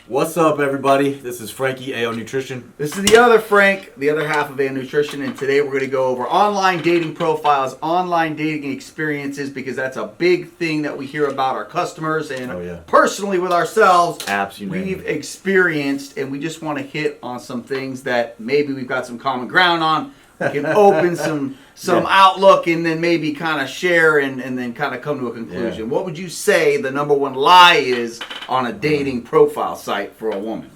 What's up, everybody? This is Frankie, AO Nutrition. This is the other Frank, the other half of AO Nutrition, and today we're going to go over online dating profiles, online dating experiences, because that's a big thing that we hear about our customers and personally with ourselves. Apps, we've experienced, and we just want to hit on some things that maybe we've got some common ground on. We can open some outlook and then maybe kind of share and then kind of come to a conclusion. What would you say the number one lie is on a dating profile site for a woman?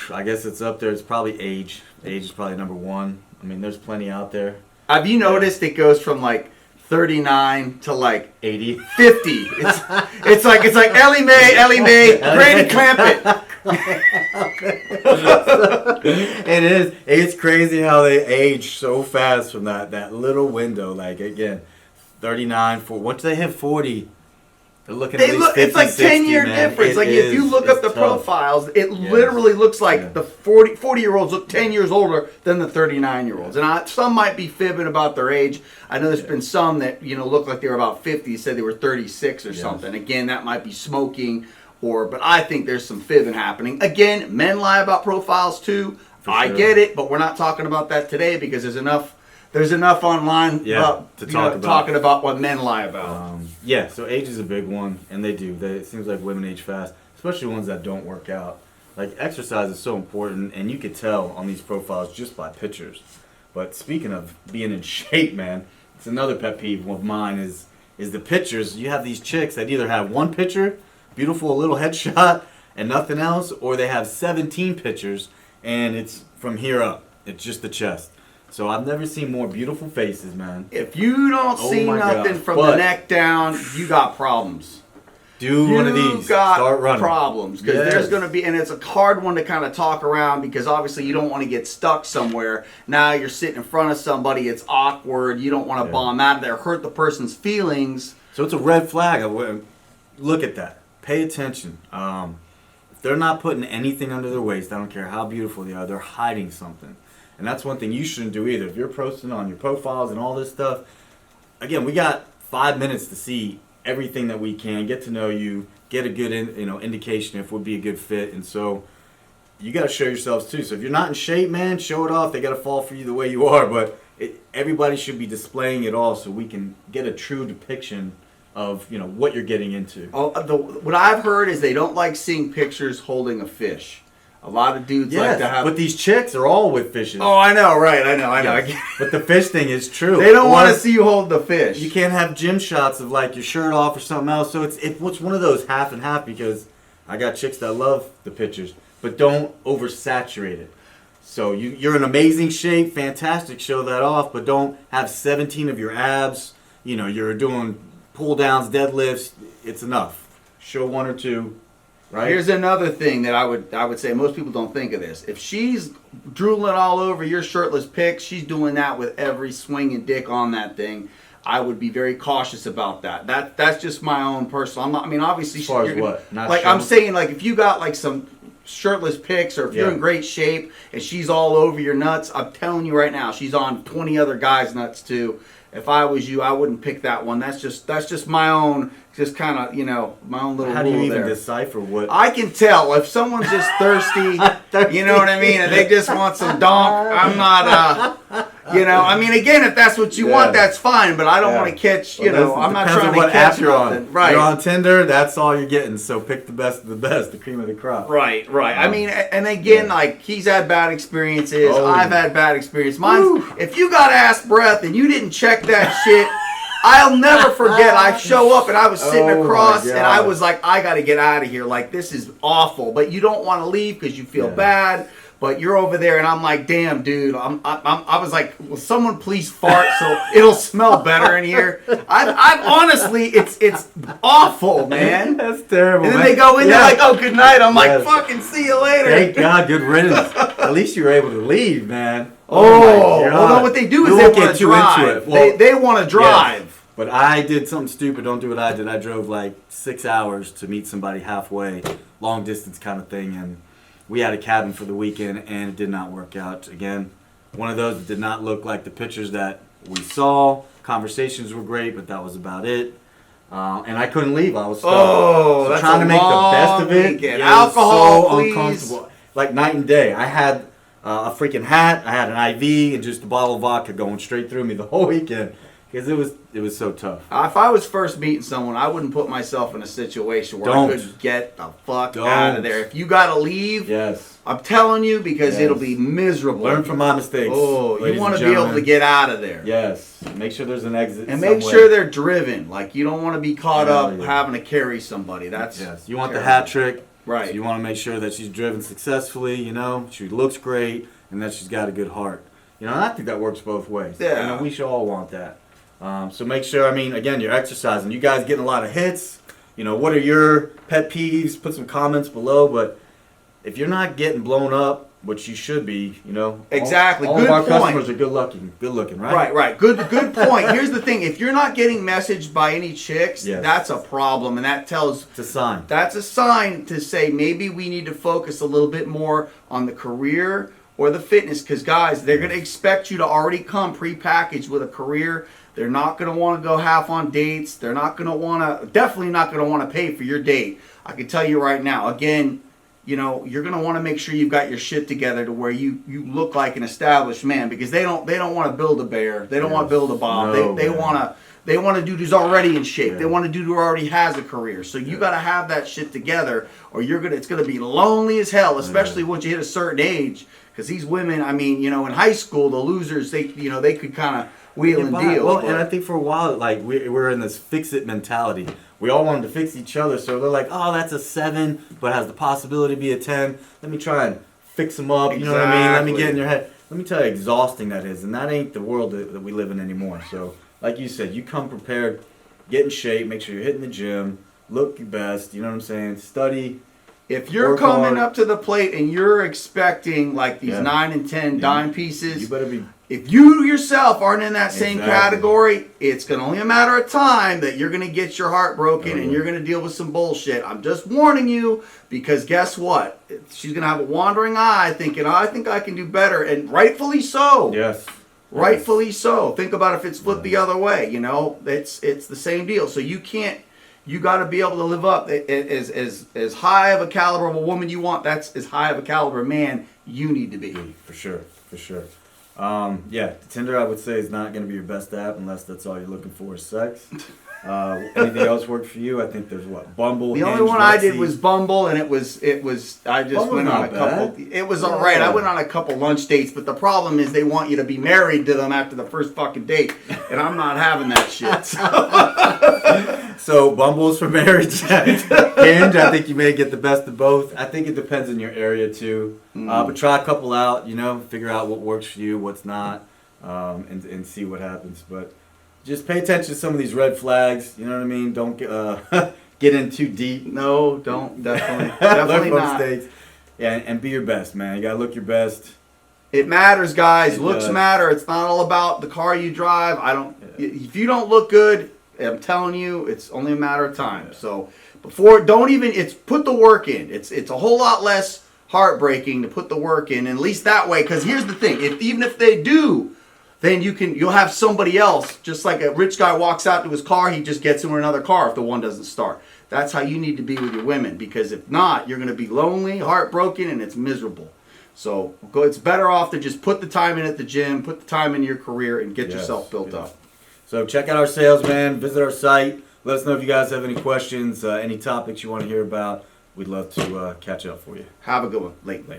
I guess it's up there. It's probably age. Age is probably number one. I mean, there's plenty out there. Have you noticed it goes from like 39 to like 80, 50? It's like Ellie Mae, Grady Clampett. It is. It's crazy how they age so fast from that little window. Like, again, 39, 40. Once they hit 40, they're looking at least 50, it's like 60, 10-year difference. Like, if you look up the profiles, it literally looks like the 40-year-olds look 10 years older than the 39-year-olds. And some might be fibbing about their age. I know there's been some that, look like they were about 50, said they were 36 or something. Again, that might be smoking. But I think there's some fibbing happening. Again, men lie about profiles too. I get it, but we're not talking about that today because there's enough online talking about what men lie about. So age is a big one, and they do. It seems like women age fast, especially ones that don't work out. Like, exercise is so important, and you could tell on these profiles just by pictures. But speaking of being in shape, man, it's another pet peeve of mine is the pictures. You have these chicks that either have one picture, beautiful little headshot, and nothing else, or they have 17 pictures and it's from here up. It's just the chest. So I've never seen more beautiful faces, man. If you don't see nothing from the neck down, you got problems. Do one of these. Start running. Problems. Because there's going to be, and it's a hard one to kind of talk around because obviously you don't want to get stuck somewhere. Now you're sitting in front of somebody, it's awkward, you don't want to bomb out of there, hurt the person's feelings. So it's a red flag. Look at that. Pay attention. If they're not putting anything under their waist, I don't care how beautiful they are, they're hiding something. And that's one thing you shouldn't do either. If you're posting on your profiles and all this stuff, again, we got 5 minutes to see everything that we can, get to know you, get a good indication if we'd be a good fit. And so you got to show yourselves too. So if you're not in shape, man, show it off. They got to fall for you the way you are. But everybody should be displaying it all so we can get a true depiction of what you're getting into. What I've heard is they don't like seeing pictures holding a fish. A lot of dudes like to have. But these chicks are all with fishes. Oh, I know, right? I know. But the fish thing is true. They don't want to see you hold the fish. You can't have gym shots of like your shirt off or something else. So it's one of those half and half because I got chicks that love the pictures, but don't oversaturate it. So you're in amazing shape, fantastic, show that off, but don't have 17 of your abs. You're doing pull downs, deadlifts. It's enough. Show one or two. Right. Here's another thing that I would say most people don't think of this. If she's drooling all over your shirtless pics, she's doing that with every swinging dick on that thing. I would be very cautious about that. That's just my own personal. Obviously, as far as what? Not like I'm saying, like if you got like some shirtless pics or if you're in great shape and she's all over your nuts, I'm telling you right now, she's on 20 other guys' nuts too. If I was you, I wouldn't pick that one. That's just my own, just kind of, my own little rule there. How do you even decipher what? I can tell if someone's just thirsty, you know what I mean, and they just want some donk. I'm not, again, if that's what you want, that's fine, but I don't want to catch, I'm not trying to catch you're nothing. On. Right. You're on Tinder, that's all you're getting, so pick the best of the best, the cream of the crop. Right. And again, like, he's had bad experiences, I've had bad experiences. If you got ass breath and you didn't check that shit, I'll never forget. I show up and I was sitting across and I was like, I got to get out of here. Like, this is awful. But you don't want to leave because you feel bad. But you're over there and I'm like, damn, dude. I was like, will someone please fart so it'll smell better in here? I honestly, it's awful, man. That's terrible. And then they go in there like, oh, good night. I'm like, fucking see you later. Thank God, good riddance. At least you were able to leave, man. Well, what they do is they want to drive. They want to drive. Yes. But I did something stupid. Don't do what I did. I drove like 6 hours to meet somebody halfway, long distance kind of thing, and we had a cabin for the weekend, and it did not work out. Again, one of those that did not look like the pictures that we saw. Conversations were great, but that was about it. and I couldn't leave. I was stuck. Oh, so that's trying a to make the best of it. weekend. Yeah, Alcohol, so please. uncomfortable. Like night and day. I had a freaking hat. I had an IV and just a bottle of vodka going straight through me the whole weekend because it was so tough. If I was first meeting someone, I wouldn't put myself in a situation where I could get the fuck out of there. If you gotta leave, yes, I'm telling you, because it'll be miserable. Learn from my mistakes. Oh, you want to be able to get out of there. Yes, make sure there's an exit. And make sure they're driven. Like, you don't want to be caught up having to carry somebody. That's you want the hat trick. Right. So you want to make sure that she's driven successfully, you know, she looks great, and that she's got a good heart. You know, and I think that works both ways. Yeah. You know, we should all want that. So make sure, I mean, again, you're exercising. You guys getting a lot of hits. You know, what are your pet peeves? Put some comments below. But if you're not getting blown up, which you should be, you know. Exactly. All of our customers are good looking, right? Right. Good point. Here's the thing. If you're not getting messaged by any chicks, that's a problem. And that tells... It's a sign. That's a sign to say maybe we need to focus a little bit more on the career or the fitness. Because, guys, they're going to expect you to already come prepackaged with a career. They're not going to want to go half on dates. They're not going to want to... Definitely not going to want to pay for your date. I can tell you right now. Again... You know, you're gonna want to make sure you've got your shit together to where you look like an established man, because they don't want to build a bear, they don't want to build a bomb. They want to dude who's already in shape. They want a dude who already has a career. So you got to have that shit together, or it's gonna be lonely as hell, especially once you hit a certain age. Because these women, I mean, you know, in high school, the losers, they could kind of wheel and deal. Well, and I think for a while, like we're in this fix-it mentality. We all wanted to fix each other, so they're like, "Oh, that's a 7, but has the possibility to be a 10. Let me try and fix them up." You know what I mean? Let me get in your head. Let me tell you how exhausting that is, and that ain't the world that we live in anymore. So, like you said, you come prepared, get in shape, make sure you're hitting the gym, look your best. You know what I'm saying? Study. If you're coming up to the plate and you're expecting like these 9 and 10 dime pieces, you better be. If you yourself aren't in that same category, it's going to only a matter of time that you're going to get your heart broken and you're going to deal with some bullshit. I'm just warning you, because guess what? She's going to have a wandering eye thinking, I think I can do better. And rightfully so. Yes. Rightfully so. Think about if it's flipped the other way. You know, it's the same deal. So you can't. You got to be able to live up as high of a caliber of a woman you want. That's as high of a caliber man you need to be. For sure. Tinder, I would say, is not going to be your best app unless that's all you're looking for is sex. Anything else work for you? I think there's Bumble. The only one I did was Bumble, and it was I just Bumble's went on a couple. It was all right. I went on a couple lunch dates, but the problem is they want you to be married to them after the first fucking date, and I'm not having that shit. So Bumble's for marriage. Hinge, I think you may get the best of both. I think it depends on your area too. But try a couple out, you know, figure out what works for you, what's not, and see what happens. But just pay attention to some of these red flags. You know what I mean? Don't get in too deep. No, don't. Definitely not. Mistakes. Yeah, and be your best, man. You gotta look your best. It matters, guys. Looks matter. It's not all about the car you drive. If you don't look good, I'm telling you, it's only a matter of time. So put the work in. It's a whole lot less heartbreaking to put the work in, at least that way. Because here's the thing: even if they do, then you'll have somebody else. Just like a rich guy walks out to his car, he just gets into another car if the one doesn't start. That's how you need to be with your women, because if not, you're going to be lonely, heartbroken, and it's miserable. So it's better off to just put the time in at the gym, put the time in your career, and get yourself built up. So check out our sales, man. Visit our site. Let us know if you guys have any questions, any topics you want to hear about. We'd love to catch up for you. Have a good one. Later.